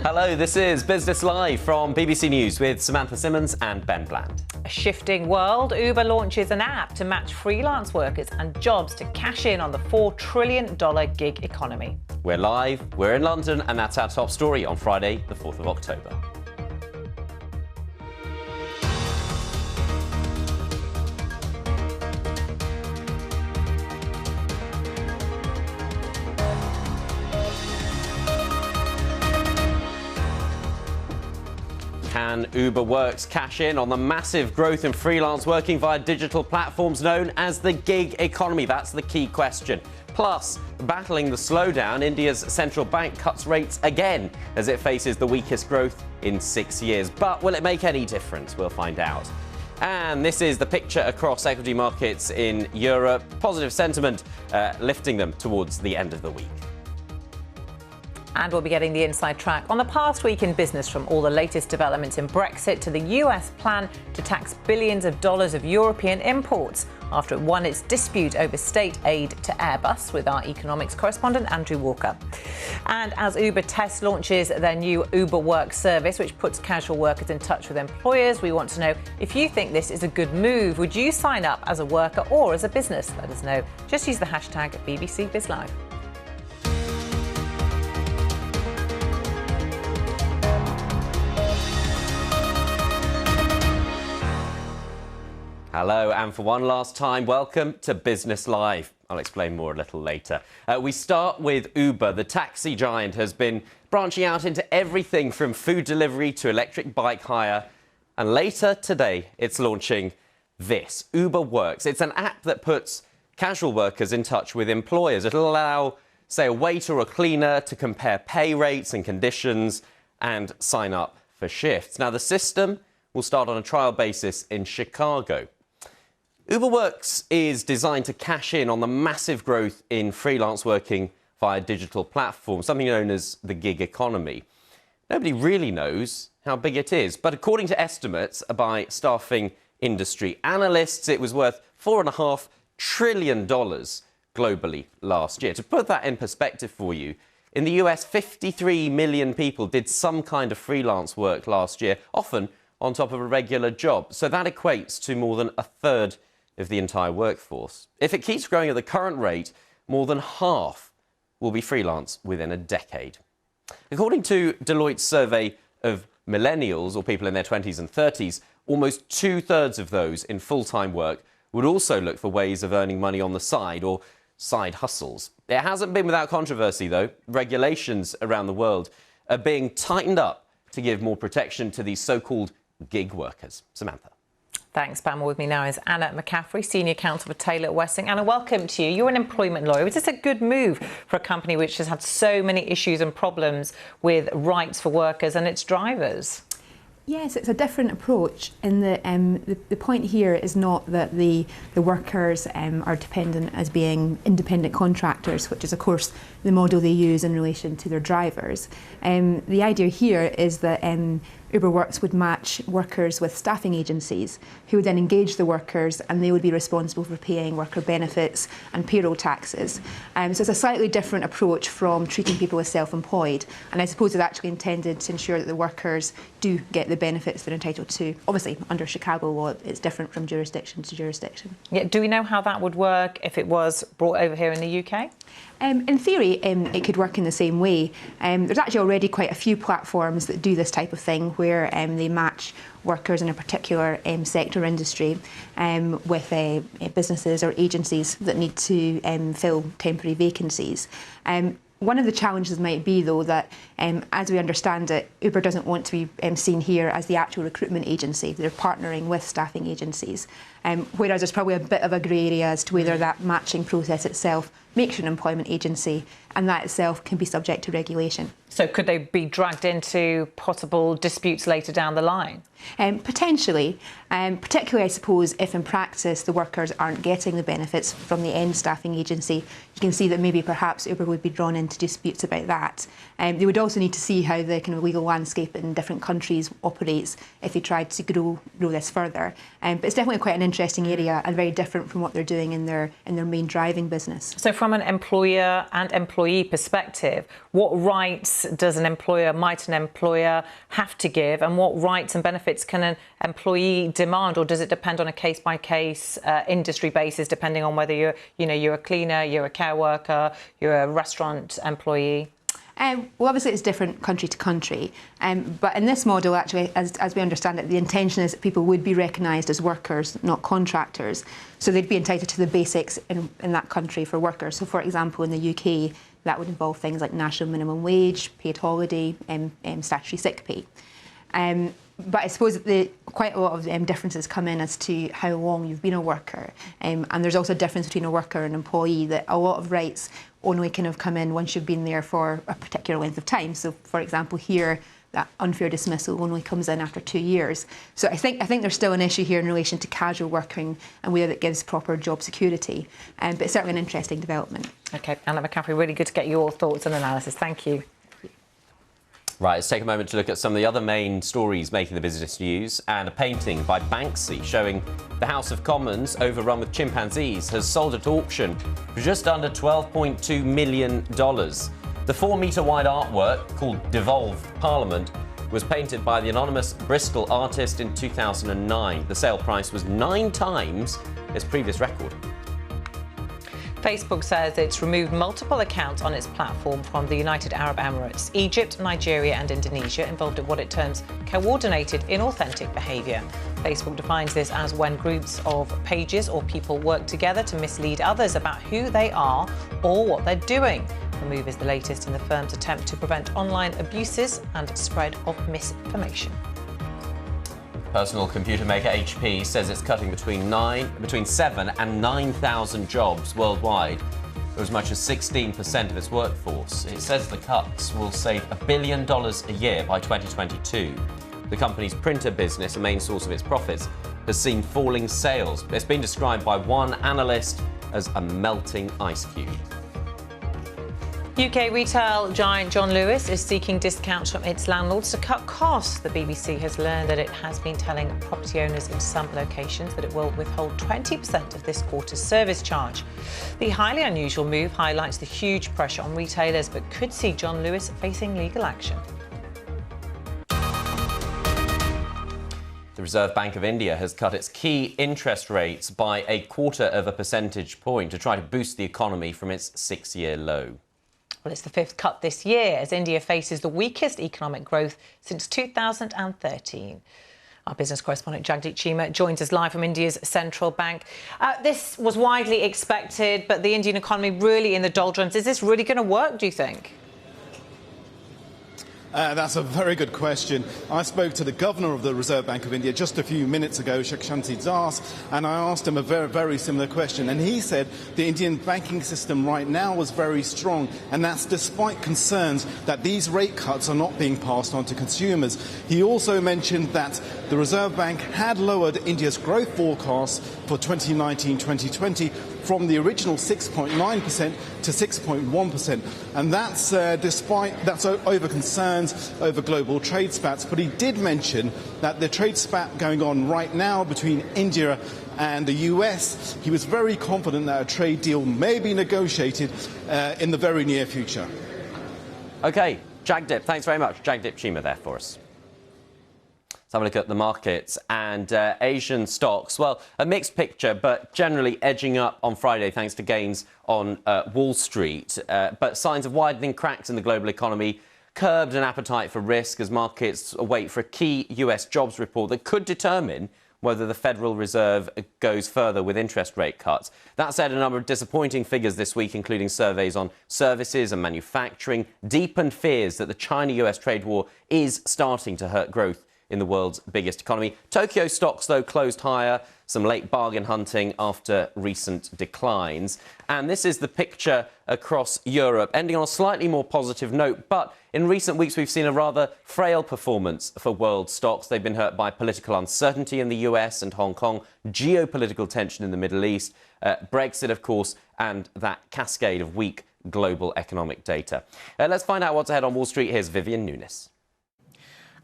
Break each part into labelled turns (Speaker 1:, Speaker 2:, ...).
Speaker 1: Hello, this is Business Live from BBC News with Samantha Simmons and Ben Bland.
Speaker 2: A shifting world, Uber launches an app to match freelance workers and jobs to cash in on the $4 trillion gig economy.
Speaker 1: We're live, we're in London, and that's our top story on Friday, the 4th of October. Can Uber Works cash in on the massive growth in freelance working via digital platforms known as the gig economy? That's the key question. Plus, battling the slowdown, India's central bank cuts rates again as it faces the weakest growth in 6 years. But will it make any difference? We'll find out. And this is the picture across equity markets in Europe. Positive sentiment lifting them towards the end of the week.
Speaker 2: And we'll be getting the inside track on the past week in business, from all the latest developments in Brexit to the US plan to tax billions of dollars of European imports after it won its dispute over state aid to Airbus, with our economics correspondent Andrew Walker. And as Uber Test launches their new Uber Works service, which puts casual workers in touch with employers, we want to know if you think this is a good move. Would you sign up as a worker or as a business? Let us know. Just use the hashtag #BBCBizLive.
Speaker 1: Hello, and for one last time, welcome to Business Live. I'll explain more a little later. We start with Uber. The taxi giant has been branching out into everything from food delivery to electric bike hire. And later today, it's launching this, Uber Works. It's an app that puts casual workers in touch with employers. It'll allow, say, a waiter or a cleaner to compare pay rates and conditions and sign up for shifts. Now, the system will start on a trial basis in Chicago. Uber Works is designed to cash in on the massive growth in freelance working via digital platforms, something known as the gig economy. Nobody really knows how big it is, but according to estimates by staffing industry analysts, it was worth $4.5 trillion globally last year. To put that in perspective for you, in the US, 53 million people did some kind of freelance work last year, often on top of a regular job. So that equates to more than a third of the entire workforce. If it keeps growing at the current rate, more than half will be freelance within a decade. According to Deloitte's survey of millennials, or people in their 20s and 30s, almost 2/3 of those in full-time work would also look for ways of earning money on the side, or side hustles. It hasn't been without controversy, though. Regulations around the world are being tightened up to give more protection to these so-called gig workers. Samantha.
Speaker 2: Thanks, Pam. With me now is Anna McCaffrey, Senior Counsel for Taylor Westing. Anna, welcome to you. You're an employment lawyer. Is this a good move for a company which has had so many issues and problems with rights for workers and its drivers?
Speaker 3: Yes, it's a different approach. And the point here is not that the workers are dependent as being independent contractors, which is, of course, the model they use in relation to their drivers. The idea here is that Uber Works would match workers with staffing agencies who would then engage the workers, and they would be responsible for paying worker benefits and payroll taxes. So it's a slightly different approach from treating people as self-employed, and I suppose it's actually intended to ensure that the workers do get the benefits they're entitled to. Obviously, under Chicago law, it's different from jurisdiction to jurisdiction.
Speaker 2: Yeah, do we know how that would work if it was brought over here in the UK?
Speaker 3: In theory, it could work in the same way. There's actually already quite a few platforms that do this type of thing, where they match workers in a particular sector or industry with businesses or agencies that need to fill temporary vacancies. One of the challenges might be, though, that as we understand it, Uber doesn't want to be seen here as the actual recruitment agency. They're partnering with staffing agencies, whereas there's probably a bit of a grey area as to whether that matching process itself makes you an employment agency, and that itself can be subject to regulation.
Speaker 2: So could they be dragged into possible disputes later down the line?
Speaker 3: Potentially, particularly, I suppose, if in practice the workers aren't getting the benefits from the end staffing agency. You can see that maybe perhaps Uber would be drawn into disputes about that. They would also need to see how the kind of legal landscape in different countries operates if they tried to grow this further. But it's definitely quite an interesting area and very different from what they're doing in their main driving business.
Speaker 2: So from an employer and employee perspective, what rights might an employer have to give, and what rights and benefits can an employee demand, or does it depend on a case-by-case industry basis, depending on whether you're a cleaner, you're a care worker, you're a restaurant employee?
Speaker 3: Well, obviously it's different country to country, but in this model, actually, as we understand it, the intention is that people would be recognised as workers, not contractors. So they'd be entitled to the basics in that country for workers. So, for example, in the UK, that would involve things like national minimum wage, paid holiday, statutory sick pay. But I suppose quite a lot of differences come in as to how long you've been a worker. And there's also a difference between a worker and an employee, that a lot of rights only kind of come in once you've been there for a particular length of time. So, for example, here, that unfair dismissal only comes in after 2 years. So I think there's still an issue here in relation to casual working and whether that gives proper job security. But it's certainly an interesting development.
Speaker 2: OK, Anna McCaffrey, really good to get your thoughts and analysis. Thank you.
Speaker 1: Right, let's take a moment to look at some of the other main stories making the business news. And a painting by Banksy showing the House of Commons, overrun with chimpanzees, has sold at auction for just under $12.2 million. The 4-metre wide artwork, called Devolve Parliament, was painted by the anonymous Bristol artist in 2009. The sale price was 9 times its previous record.
Speaker 2: Facebook says it's removed multiple accounts on its platform from the United Arab Emirates, Egypt, Nigeria and Indonesia, involved in what it terms coordinated inauthentic behaviour. Facebook defines this as when groups of pages or people work together to mislead others about who they are or what they're doing. The move is the latest in the firm's attempt to prevent online abuses and spread of misinformation.
Speaker 1: Personal computer maker HP says it's cutting between 7 and 9,000 jobs worldwide, or as much as 16% of its workforce. It says the cuts will save $1 billion a year by 2022. The company's printer business, a main source of its profits, has seen falling sales. It's been described by one analyst as a melting ice cube.
Speaker 2: UK retail giant John Lewis is seeking discounts from its landlords to cut costs. The BBC has learned that it has been telling property owners in some locations that it will withhold 20% of this quarter's service charge. The highly unusual move highlights the huge pressure on retailers, but could see John Lewis facing legal action. The Reserve Bank of India has cut its key interest rates by 0.25 percentage point to try to boost the economy from its 6-year low. Well, it's the 5th cut this year as India faces the weakest economic growth since 2013. Our business correspondent Jagdeep Chima joins us live from India's central bank. This was widely expected, but the Indian economy really in the doldrums. Is this really going to work, do you think?
Speaker 4: That's a very good question. I spoke to the governor of the Reserve Bank of India just a few minutes ago, Shakti Das, and I asked him a very, very similar question. And he said the Indian banking system right now was very strong, and that's despite concerns that these rate cuts are not being passed on to consumers. He also mentioned that the Reserve Bank had lowered India's growth forecast for 2019-2020 from the original 6.9% to 6.1%. And that's over concerns over global trade spats. But he did mention that the trade spat going on right now between India and the US, he was very confident that a trade deal may be negotiated in the very near future.
Speaker 1: OK, Jagdeep, thanks very much. Jagdeep Chima there for us. Let's have a look at the markets and Asian stocks. Well, a mixed picture, but generally edging up on Friday thanks to gains on Wall Street. But signs of widening cracks in the global economy curbed an appetite for risk as markets wait for a key US jobs report that could determine whether the Federal Reserve goes further with interest rate cuts. That said, a number of disappointing figures this week, including surveys on services and manufacturing, deepened fears that the China-US trade war is starting to hurt growth in the world's biggest economy. Tokyo stocks, though, closed higher, some late bargain hunting after recent declines. And this is the picture across Europe, ending on a slightly more positive note. But in recent weeks, we've seen a rather frail performance for world stocks. They've been hurt by political uncertainty in the US and Hong Kong, geopolitical tension in the Middle East, Brexit, of course, and that cascade of weak global economic data. Let's find out what's ahead on Wall Street. Here's Vivian Nunes.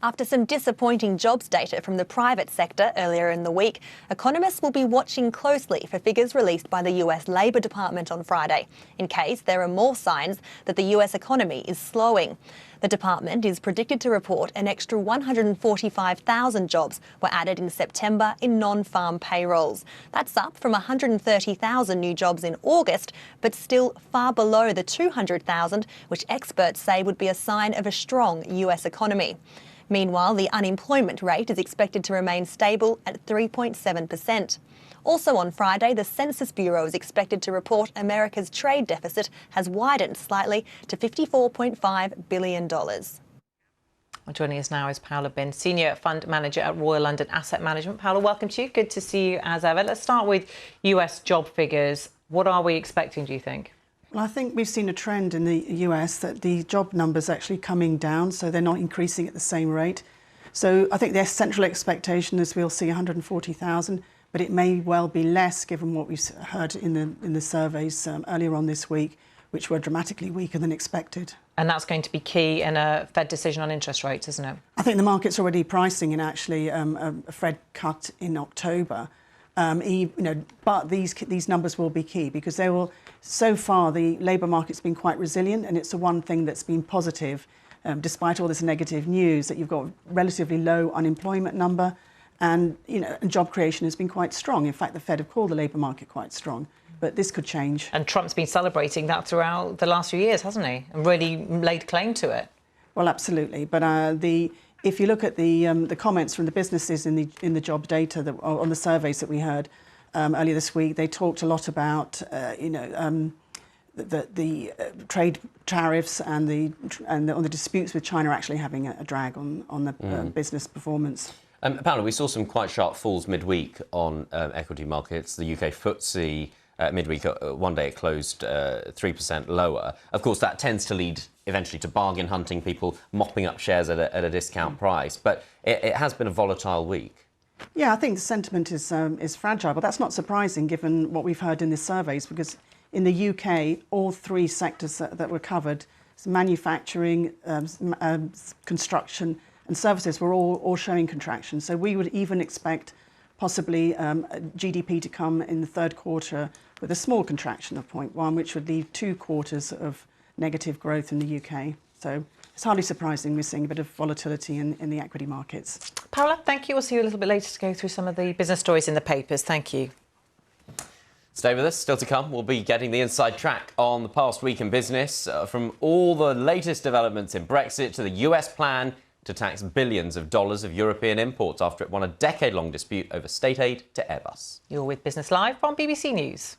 Speaker 5: After some disappointing jobs data from the private sector earlier in the week, economists will be watching closely for figures released by the US Labor Department on Friday, in case there are more signs that the US economy is slowing. The department is predicted to report an extra 145,000 jobs were added in September in non-farm payrolls. That's up from 130,000 new jobs in August, but still far below the 200,000, which experts say would be a sign of a strong US economy. Meanwhile, the unemployment rate is expected to remain stable at 3.7%. Also on Friday, the Census Bureau is expected to report America's trade deficit has widened slightly to $54.5 billion.
Speaker 2: Joining us now is Paula Bin, Senior Fund Manager at Royal London Asset Management. Paula, welcome to you. Good to see you as ever. Let's start with US job figures. What are we expecting, do you think?
Speaker 6: Well, I think we've seen a trend in the US that the job numbers are actually coming down, so they're not increasing at the same rate. So I think their central expectation is we'll see 140,000, but it may well be less given what we've heard in the surveys earlier on this week, which were dramatically weaker than expected.
Speaker 2: And that's going to be key in a Fed decision on interest rates, isn't it?
Speaker 6: I think the market's already pricing in actually a Fed cut in October. But these numbers will be key because they will. So far, the labour market's been quite resilient, and it's the one thing that's been positive, despite all this negative news, that you've got a relatively low unemployment number, and and job creation has been quite strong. In fact, the Fed have called the labour market quite strong, but this could change.
Speaker 2: And Trump's been celebrating that throughout the last few years, hasn't he? And really laid claim to it.
Speaker 6: Well, absolutely. But if you look at the comments from the businesses in the job data on the surveys that we heard earlier this week, they talked a lot about the trade tariffs and the disputes with China actually having a drag on the business performance.
Speaker 1: Paula, we saw some quite sharp falls midweek on equity markets. The UK FTSE midweek, one day it closed 3% lower. Of course, that tends to lead eventually to bargain hunting, people mopping up shares at a discount price. But it has been a volatile week.
Speaker 6: Yeah, I think the sentiment is fragile, but that's not surprising given what we've heard in the surveys, because in the UK, all three sectors that were covered, so manufacturing, construction and services, were all showing contraction. So we would even expect possibly GDP to come in the third quarter with a small contraction of 0.1, which would leave 2 quarters of negative growth in the UK. So it's hardly surprising we're seeing a bit of volatility in the equity markets.
Speaker 2: Paula, thank you. We'll see you a little bit later to go through some of the business stories in the papers. Thank you.
Speaker 1: Stay with us. Still to come, we'll be getting the inside track on the past week in business, from all the latest developments in Brexit to the US plan to tax billions of dollars of European imports after it won a decade-long dispute over state aid to Airbus.
Speaker 2: You're with Business Live from BBC News.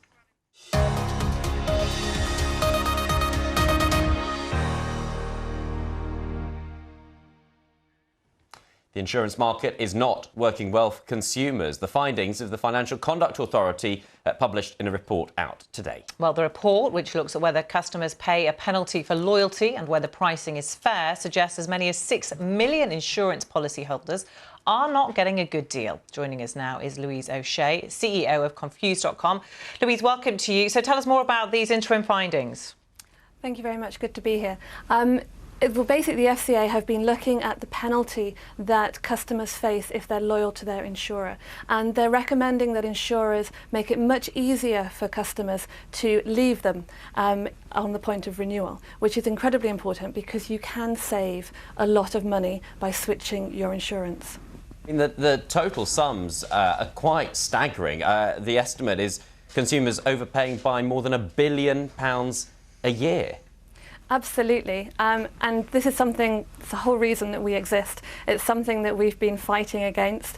Speaker 1: The insurance market is not working well for consumers. The findings of the Financial Conduct Authority published in a report out today.
Speaker 2: Well, the report, which looks at whether customers pay a penalty for loyalty and whether pricing is fair, suggests as many as 6 million insurance policyholders are not getting a good deal. Joining us now is Louise O'Shea, CEO of Confused.com. Louise, welcome to you. So tell us more about these interim findings.
Speaker 7: Thank you very much. Good to be here. Well, basically, the FCA have been looking at the penalty that customers face if they're loyal to their insurer. And they're recommending that insurers make it much easier for customers to leave them on the point of renewal, which is incredibly important because you can save a lot of money by switching your insurance.
Speaker 1: I mean, the total sums are quite staggering. The estimate is consumers overpaying by more than £1 billion a year.
Speaker 7: Absolutely. And this is something, it's the whole reason that we exist. It's something that we've been fighting against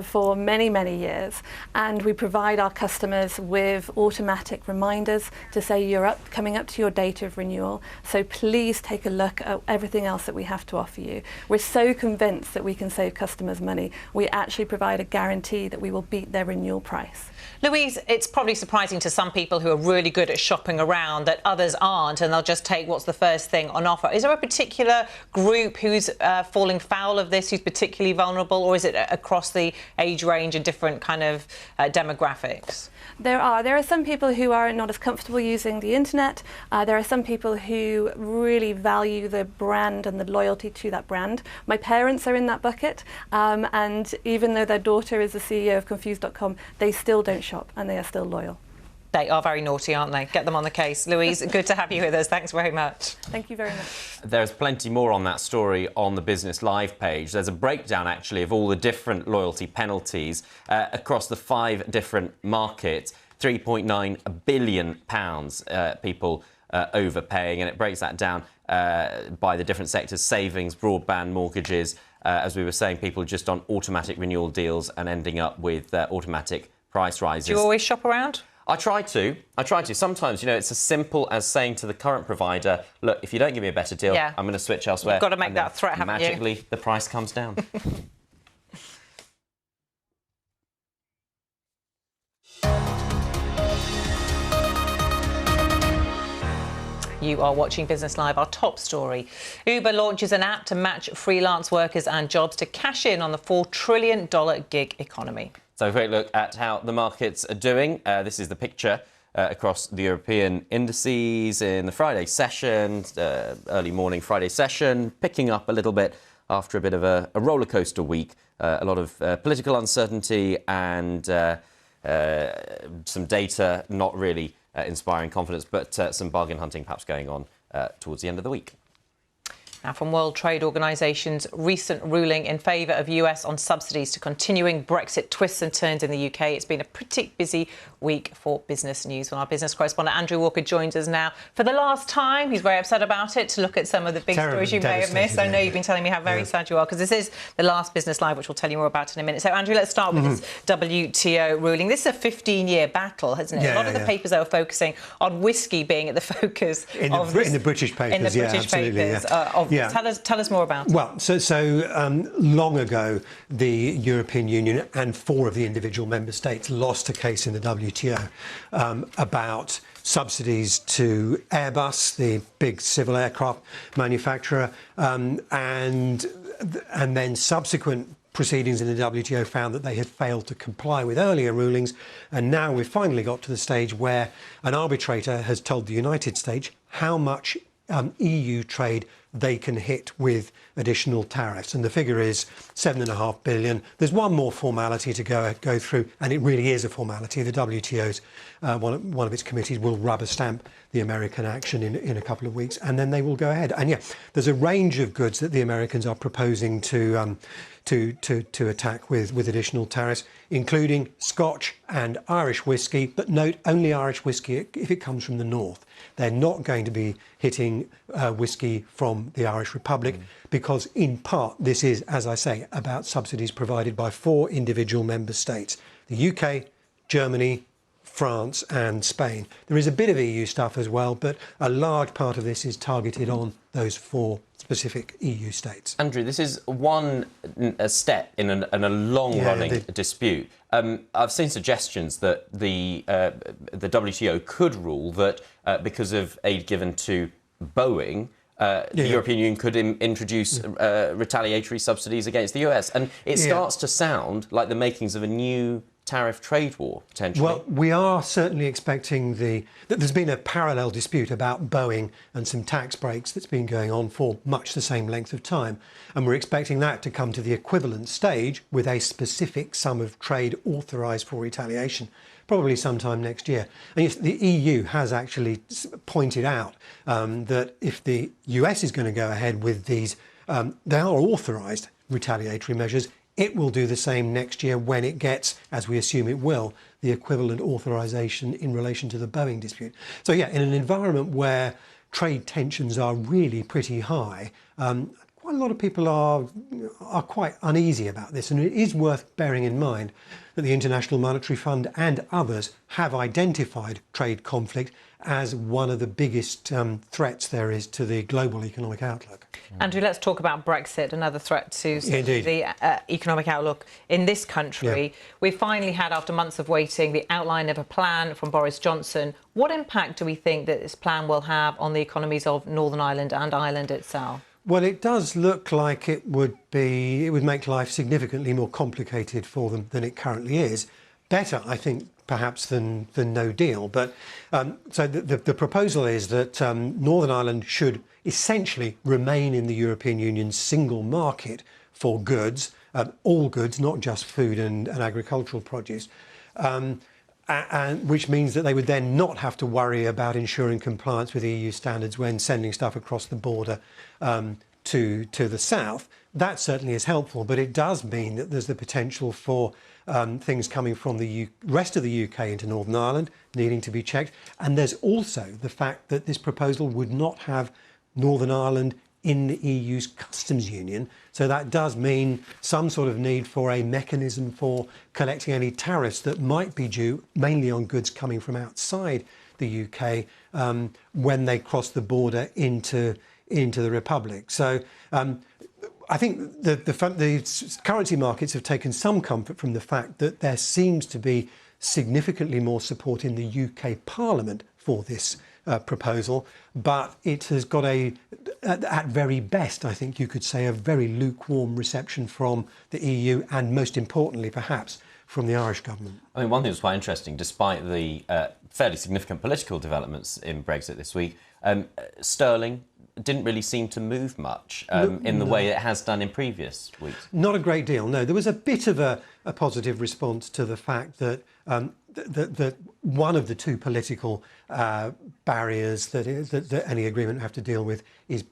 Speaker 7: for many, many years. And we provide our customers with automatic reminders to say you're coming up to your date of renewal. So please take a look at everything else that we have to offer you. We're so convinced that we can save customers money. We actually provide a guarantee that we will beat their renewal price.
Speaker 2: Louise, it's probably surprising to some people who are really good at shopping around that others aren't, and they'll just take what's what's the first thing on offer. Is there a particular group who's falling foul of this, who's particularly vulnerable, or is it across the age range and different kind of demographics?
Speaker 7: There are some people who are not as comfortable using the internet. There are some people who really value the brand and the loyalty to that brand. My parents are in that bucket, and even though their daughter is the CEO of Confused.com, they still don't shop and they are still loyal.
Speaker 2: They are very naughty, aren't they? Get them on the case. Louise, good to have you with us. Thanks very much.
Speaker 7: Thank you very much.
Speaker 1: There's plenty more on that story on the Business Live page. There's a breakdown, actually, of all the different loyalty penalties across the 5 different markets. £3.9 billion people overpaying, and it breaks that down by the different sectors: savings, broadband, mortgages. As we were saying, people just on automatic renewal deals and ending up with automatic price rises.
Speaker 2: Do you always shop around?
Speaker 1: I try to. Sometimes, it's as simple as saying to the current provider, look, if you don't give me a better deal, I'm going to switch elsewhere.
Speaker 2: You've got to make that threat, haven't you?
Speaker 1: Magically, the price comes down.
Speaker 2: You are watching Business Live. Our top story: Uber launches an app to match freelance workers and jobs to cash in on the $4 trillion gig economy.
Speaker 1: So a quick look at how the markets are doing. This is the picture across the European indices in the Friday session, early morning Friday session, picking up a little bit after a bit of a roller coaster week. A lot of political uncertainty and some data not really inspiring confidence, but some bargain hunting perhaps going on towards the end of the week.
Speaker 2: Now, from World Trade Organization's recent ruling in favour of US on subsidies to continuing Brexit twists and turns in the UK, it's been a pretty busy week for business news. Well, our business correspondent Andrew Walker joins us now for the last time. He's very upset about it, to look at some of the big stories you may have missed. I know you've been telling me how very sad you are, because this is the last Business Live, which we'll tell you more about in a minute. So, Andrew, let's start with this WTO ruling. This is a 15-year battle, isn't it? A lot of the papers are focusing on whiskey being at the focus
Speaker 8: in the British papers.
Speaker 2: In the British papers. Tell us more about it.
Speaker 8: Well, so long ago, the European Union and 4 of the individual member states lost a case in the WTO about subsidies to Airbus, the big civil aircraft manufacturer, and then subsequent proceedings in the WTO found that they had failed to comply with earlier rulings, and now we've finally got to the stage where an arbitrator has told the United States how much EU trade they can hit with additional tariffs, and the figure is $7.5 billion. There's one more formality to go through, and it really is a formality. The WTO's one of its committees will rubber stamp the American action in a couple of weeks, and then they will go ahead. And there's a range of goods that the Americans are proposing to attack with additional tariffs, including Scotch and Irish whiskey, but note only Irish whiskey if it comes from the north. They're not going to be hitting whiskey from the Irish Republic because, in part, this is, as I say, about subsidies provided by 4 individual member states: the UK, Germany, France and Spain. There is a bit of EU stuff as well, but a large part of this is targeted on those 4 specific EU states.
Speaker 1: Andrew, this is one step in a long-running dispute. I've seen suggestions that the WTO could rule that because of aid given to Boeing, the European Union could introduce retaliatory subsidies against the US. And it starts to sound like the makings of a new tariff trade war, potentially.
Speaker 8: Well, we are certainly expecting that there's been a parallel dispute about Boeing and some tax breaks that's been going on for much the same length of time. And we're expecting that to come to the equivalent stage with a specific sum of trade authorised for retaliation, probably sometime next year. And yes, the EU has actually pointed out that if the US is going to go ahead with these, they are authorised retaliatory measures. It will do the same next year when it gets, as we assume it will, the equivalent authorisation in relation to the Boeing dispute. So, in an environment where trade tensions are really pretty high, quite a lot of people are quite uneasy about this. And it is worth bearing in mind that the International Monetary Fund and others have identified trade conflict as one of the biggest threats there is to the global economic outlook.
Speaker 2: Andrew, let's talk about Brexit, another threat to
Speaker 8: Indeed.
Speaker 2: the economic outlook in this country.
Speaker 8: Yeah.
Speaker 2: We finally had, after months of waiting, the outline of a plan from Boris Johnson. What impact do we think that this plan will have on the economies of Northern Ireland and Ireland itself?
Speaker 8: Well, it does look like it would make life significantly more complicated for them than it currently is. Better, I think, perhaps than no deal. But so the proposal is that Northern Ireland should essentially remain in the European Union's single market for goods, all goods, not just food and agricultural produce. And which means that they would then not have to worry about ensuring compliance with EU standards when sending stuff across the border to the south. That certainly is helpful, but it does mean that there's the potential for things coming from the rest of the UK into Northern Ireland needing to be checked. And there's also the fact that this proposal would not have Northern Ireland in the EU's customs union. So that does mean some sort of need for a mechanism for collecting any tariffs that might be due, mainly on goods coming from outside the UK, when they cross the border into the Republic. So I think the currency markets have taken some comfort from the fact that there seems to be significantly more support in the UK Parliament for this proposal, but it has got at very best, I think you could say, a very lukewarm reception from the EU and, most importantly, perhaps, from the Irish government.
Speaker 1: I mean, one thing that's quite interesting, despite the fairly significant political developments in Brexit this week, sterling didn't really seem to move much in the way it has done in previous weeks.
Speaker 8: Not a great deal, no. There was a bit of a positive response to the fact that that one of the two political barriers that any agreement have to deal with is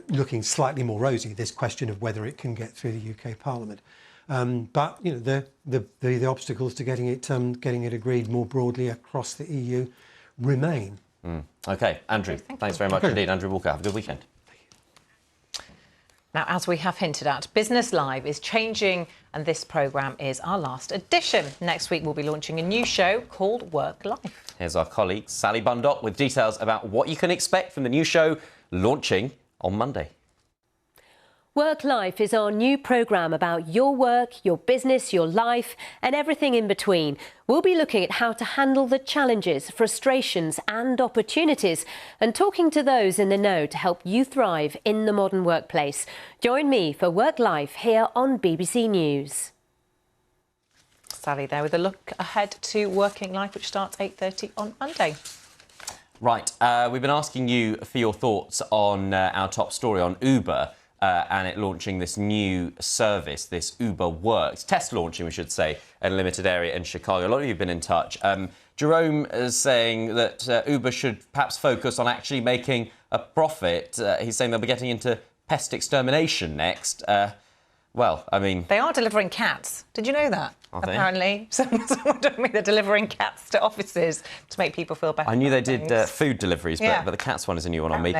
Speaker 8: looking slightly more rosy. This question of whether it can get through the UK Parliament, but you know the obstacles to getting it agreed more broadly across the EU remain.
Speaker 1: OK, Andrew, thanks very much indeed. Andrew Walker, have a good weekend.
Speaker 2: Now, as we have hinted at, Business Live is changing, and this programme is our last edition. Next week, we'll be launching a new show called Work Life.
Speaker 1: Here's our colleague, Sally Bundott, with details about what you can expect from the new show launching on Monday.
Speaker 9: Work Life is our new programme about your work, your business, your life and everything in between. We'll be looking at how to handle the challenges, frustrations and opportunities and talking to those in the know to help you thrive in the modern workplace. Join me for Work Life here on BBC News.
Speaker 2: Sally there with a look ahead to Working Life, which starts 8:30 on Monday.
Speaker 1: Right, we've been asking you for your thoughts on our top story on Uber. And it launching this new service, this Uber Works, test launching, we should say, in a limited area in Chicago. A lot of you have been in touch. Jerome is saying that Uber should perhaps focus on actually making a profit. He's saying they'll be getting into pest extermination next. Well, I mean...
Speaker 2: They are delivering cats. Did you know that?
Speaker 1: Are they?
Speaker 2: Apparently. Someone told me they're delivering cats to offices to make people feel better.
Speaker 1: I knew they did food deliveries, but the cats one is a new one on me.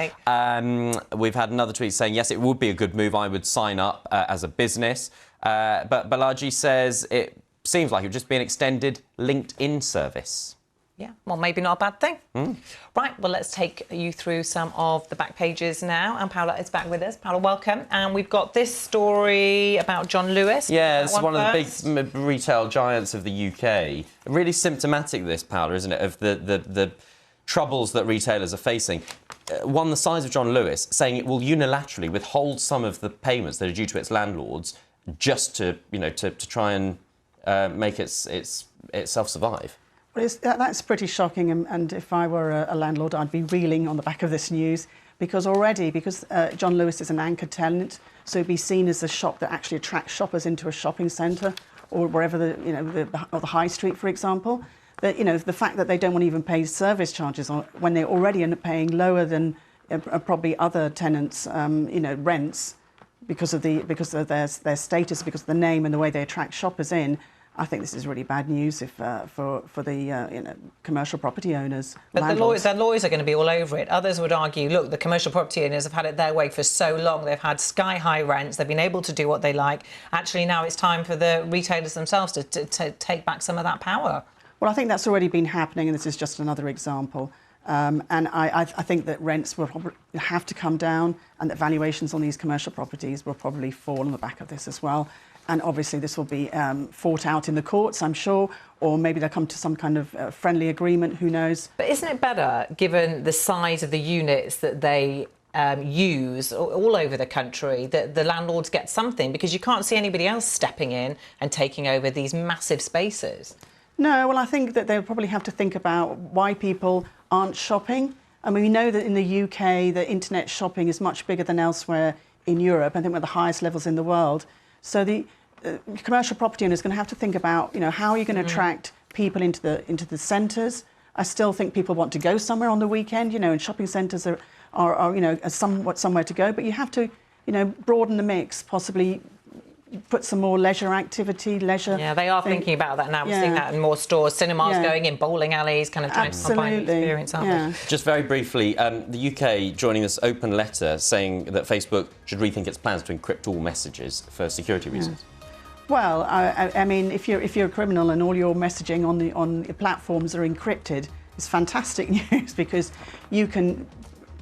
Speaker 1: We've had another tweet saying, yes, it would be a good move. I would sign up as a business. But Balaji says it seems like it would just be an extended LinkedIn service.
Speaker 2: Yeah, well, maybe not a bad thing. Right, well, let's take you through some of the back pages now. And Paola is back with us. Paola, welcome. And we've got this story about John Lewis.
Speaker 1: Yeah, it's one of the big retail giants of the UK. Really symptomatic, this, Paola, isn't it, of the troubles that retailers are facing. One the size of John Lewis, saying it will unilaterally withhold some of the payments that are due to its landlords just to try and make itself survive.
Speaker 6: Well, that's pretty shocking, and if I were a landlord, I'd be reeling on the back of this news because John Lewis is an anchor tenant, so it'd be seen as a shop that actually attracts shoppers into a shopping centre or wherever or the high street, for example. That the fact that they don't want to even pay service charges when they already end up paying lower than probably other tenants, rents because of their status, because of the name and the way they attract shoppers in. I think this is really bad news for the commercial property owners.
Speaker 2: But the lawyers are going to be all over it. Others would argue, look, the commercial property owners have had it their way for so long. They've had sky-high rents. They've been able to do what they like. Actually, now it's time for the retailers themselves to take back some of that power.
Speaker 6: Well, I think that's already been happening, and this is just another example. And I think that rents will probably have to come down, and that valuations on these commercial properties will probably fall on the back of this as well. And obviously this will be fought out in the courts, I'm sure, or maybe they'll come to some kind of friendly agreement, who knows.
Speaker 2: But isn't it better, given the size of the units that they use all over the country, that the landlords get something, because you can't see anybody else stepping in and taking over these massive spaces?
Speaker 6: No, well, I think that they'll probably have to think about why people aren't shopping. I mean, we know that in the UK, the internet shopping is much bigger than elsewhere in Europe. I think we're at the highest levels in the world. So the commercial property owner is going to have to think about, how are you going to attract people into the centres. I still think people want to go somewhere on the weekend, and shopping centres are somewhat somewhere to go. But you have to, broaden the mix, possibly put some more leisure activity,
Speaker 2: Yeah, they are thinking about that now. We're seeing that in more stores, cinemas going in, bowling alleys, kind of trying to combine the experience, aren't they?
Speaker 1: Just very briefly, the UK joining this open letter saying that Facebook should rethink its plans to encrypt all messages for security reasons.
Speaker 6: Well, I mean, if you're a criminal and all your messaging on the platforms are encrypted, it's fantastic news, because you can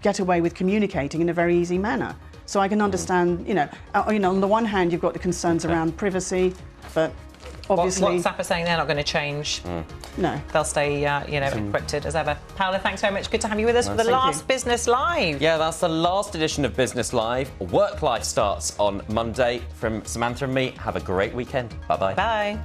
Speaker 6: get away with communicating in a very easy manner. So I can understand, on the one hand, you've got the concerns around privacy, but obviously...
Speaker 2: WhatsApp are saying they're not going to change.
Speaker 6: No.
Speaker 2: They'll stay, encrypted as ever. Paola, thanks very much. Good to have you with us for the last Business Live.
Speaker 1: Yeah, that's the last edition of Business Live. Work Life starts on Monday. From Samantha and me, have a great weekend. Bye-bye.
Speaker 2: Bye.